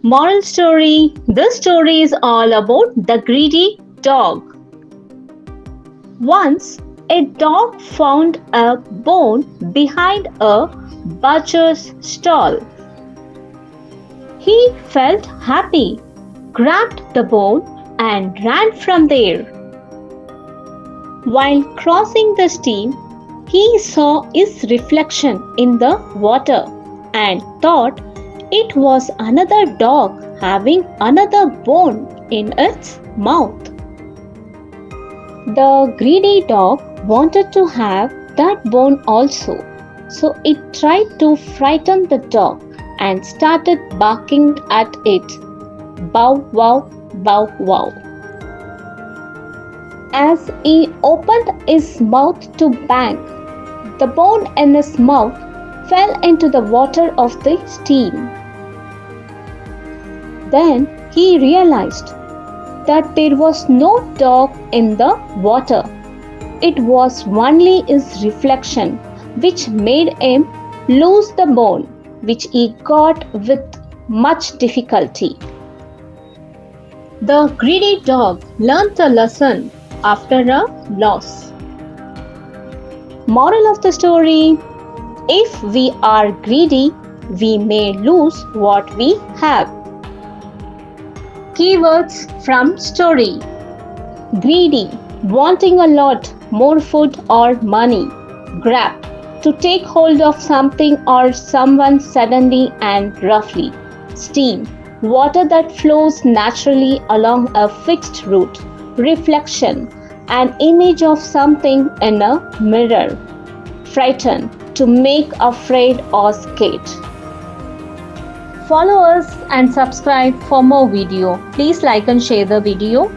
Moral story. This story is all about the greedy dog. Once, a dog found a bone behind a butcher's stall. He felt happy, grabbed the bone, and ran from there. While crossing the stream, he saw his reflection in the water and thought it was another dog having another bone in its mouth. The greedy dog wanted to have that bone also, so it tried to frighten the dog and started barking at it. Bow wow, bow wow. As he opened his mouth to bang, the bone in his mouth fell into the water of the stream. Then he realized that there was no dog in the water. It was only his reflection which made him lose the bone, which he got with much difficulty. The greedy dog learnt a lesson after a loss. Moral of the story: if we are greedy, we may lose what we have. Keywords from story: greedy, wanting a lot, more food or money. Grab, to take hold of something or someone suddenly and roughly. Stream, water that flows naturally along a fixed route. Reflection, an image of something in a mirror. Frighten, to make afraid or scared. Follow us and subscribe for more video. Please like and share the video.